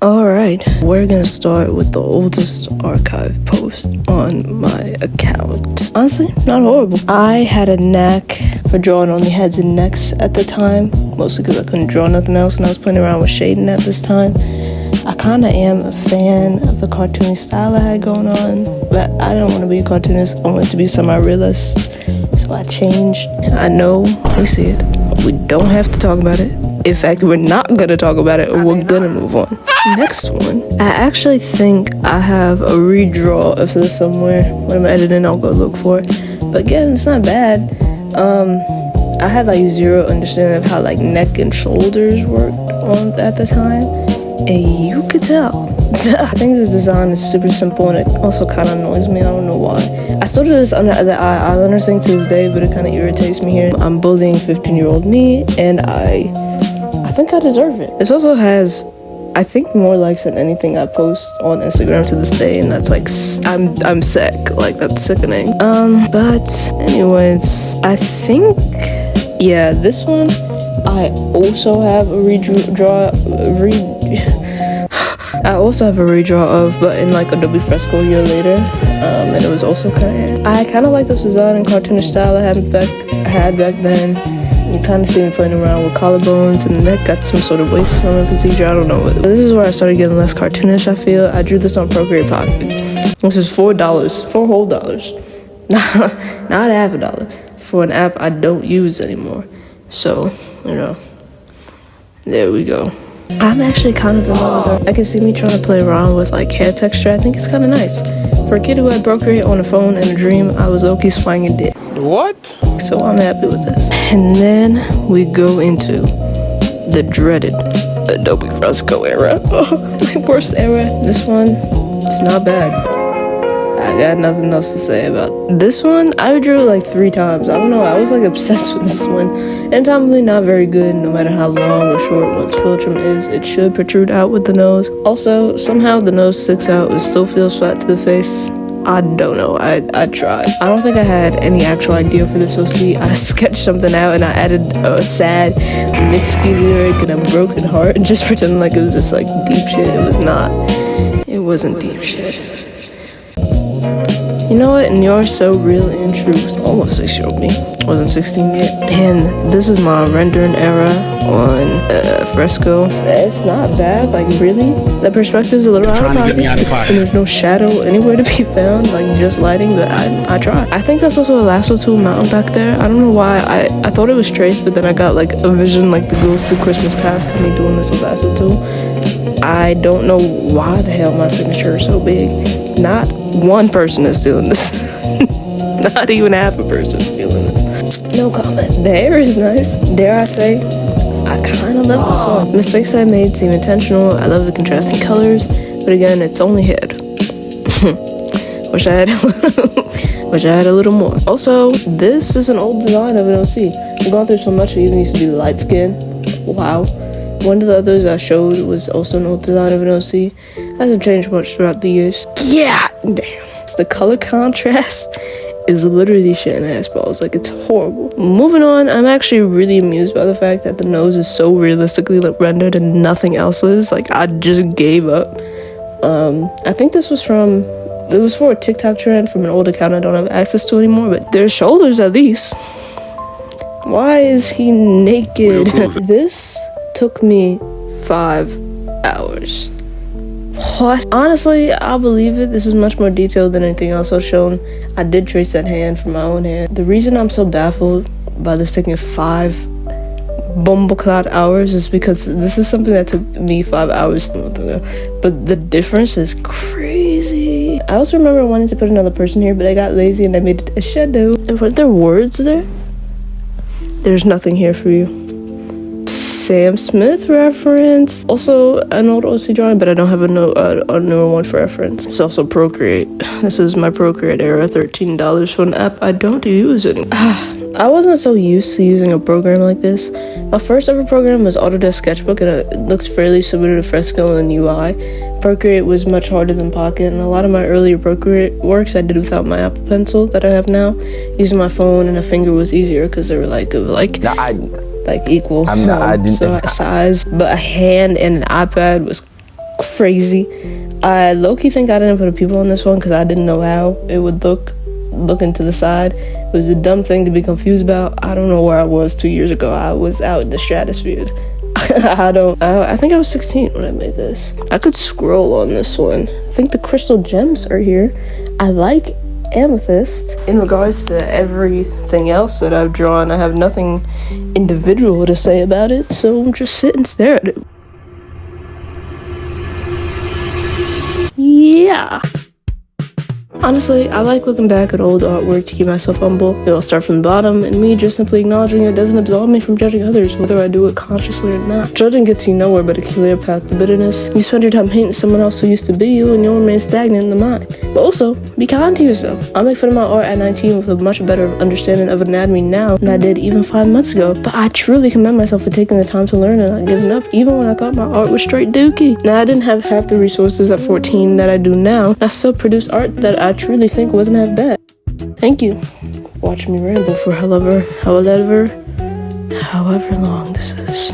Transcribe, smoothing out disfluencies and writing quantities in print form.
Alright, we're gonna start with the oldest archive post on my account. Honestly, not horrible. I had a knack for drawing only heads and necks at the time, mostly because I couldn't draw nothing else and I was playing around with shading at this time. I kinda am a fan of the cartoony style I had going on, but I didn't want to be a cartoonist, I wanted to be semi-realist, so I changed. I know, we see it, we don't have to talk about it. In fact, we're not gonna talk about it, or we're gonna move on. Next one, I actually think I have a redraw of this somewhere. When I'm editing, I'll go look for it. But again, it's not bad. I had like zero understanding of how like neck and shoulders worked on at the time, and you could tell. I think this design is super simple, and it also kind of annoys me. I don't know why. I still do this under the eye eyeliner thing to this day, but it kind of irritates me here. I'm bullying 15-year-old me, and I think I deserve it. This also has, I think, more likes than anything I post on Instagram to this day, and that's like, I'm sick. Like, that's sickening. But anyways, I think, yeah, this one, I also have a redraw of, but in like Adobe Fresco a year later, and it was also I kind of like this design and cartoonish style I had back then. You kind of see me playing around with collarbones, and the neck got some sort of waist slimmer procedure, I don't know. But this is where I started getting less cartoonish, I feel. I drew this on Procreate Pocket. This is $4, $4 whole dollars. Not half a dollar, for an app I don't use anymore. So, you know, there we go. I'm actually kind of in love with her. I can see me trying to play around with like hair texture. I think it's kind of nice. For a kid who had Procreate on a phone and a dream, I was low-key swinging dick. What? So I'm happy with this. And then we go into the dreaded Adobe Fresco era. Oh, my worst era. This one, it's not bad. I got nothing else to say about this one. I drew like 3 times. I don't know, I was like obsessed with this one. Anatomically not very good, no matter how long or short one's philtrum is. It should protrude out with the nose. Also, somehow the nose sticks out, it still feels flat to the face. I don't know, I tried. I don't think I had any actual idea for this OC. I sketched something out and I added a sad bsky lyric and a broken heart, and just pretending like it was just like deep shit. It was not. It wasn't deep shit. You know what? And you're so real and true. It's almost 6-year-old me. Wasn't 16 yet. And this is my rendering era on Fresco. It's not bad, like really. The perspective's a little out of pocket. And there's no shadow anywhere to be found, like just lighting, but I tried. I think that's also a lasso tool mountain back there. I don't know why. I thought it was traced, but then I got like a vision like the Ghost of Christmas Past of me doing this with lasso tool. I don't know why the hell my signature is so big. Not one person is stealing this. Not even half a person is stealing this. No comment. The hair is nice. Dare I say, I kind of love this one. Mistakes I made seem intentional. I love the contrasting colors, but again, it's only head. Wish I had a little more. Also, this is an old design of an OC. I've gone through so much. It even used to be light skin. Wow. One of the others I showed was also an old design of an OC. Hasn't changed much throughout the years. Yeah, damn. The color contrast is literally shitting ass balls. Like, it's horrible. Moving on, I'm actually really amused by the fact that the nose is so realistically rendered and nothing else is. Like, I just gave up. I think this was it was for a TikTok trend from an old account I don't have access to anymore, but there's shoulders at least. Why is he naked? This took me 5 hours. What? Honestly, I'll believe it. This is much more detailed than anything else I've shown. I did trace that hand from my own hand. The reason I'm so baffled by this taking 5 bumbleclad hours is because this is something that took me 5 hours, but the difference is crazy. I also remember wanting to put another person here, but I got lazy and I made it a shadow. Were there words there? There's nothing here for you. Sam Smith reference. Also an old OC drawing, but I don't have a newer one for reference. It's also Procreate. This is my Procreate era, $13 for an app I don't use anymore. I wasn't so used to using a program like this. My first ever program was Autodesk Sketchbook, and it looked fairly similar to Fresco and UI. Procreate was much harder than Pocket, and a lot of my earlier Procreate works I did without my Apple Pencil that I have now. Using my phone and a finger was easier because they were like equal size, but a hand and an iPad was crazy. I low-key think I didn't put a pupil on this one because I didn't know how it would look looking to the side. It was a dumb thing to be confused about. I don't know where I was 2 years ago. I was out in the stratosphere. I think I was 16 when I made this. I could scroll on this one. I think the crystal gems are here. I like amethyst. In regards to everything else that I've drawn, I have nothing individual to say about it, so I'm just sit and stare at it. Yeah. Honestly, I like looking back at old artwork to keep myself humble. It all start from the bottom, and me just simply acknowledging it doesn't absolve me from judging others, whether I do it consciously or not. Judging gets you nowhere but a clear path to bitterness. You spend your time hating someone else who used to be you, and you'll remain stagnant in the mind. But also, be kind to yourself. I make fun of my art at 19 with a much better understanding of anatomy now than I did even 5 months ago. But I truly commend myself for taking the time to learn and not giving up, even when I thought my art was straight dookie. Now, I didn't have half the resources at 14 that I do now. I still produced art that I truly think wasn't half bad. Thank you for watching me ramble for however long this is.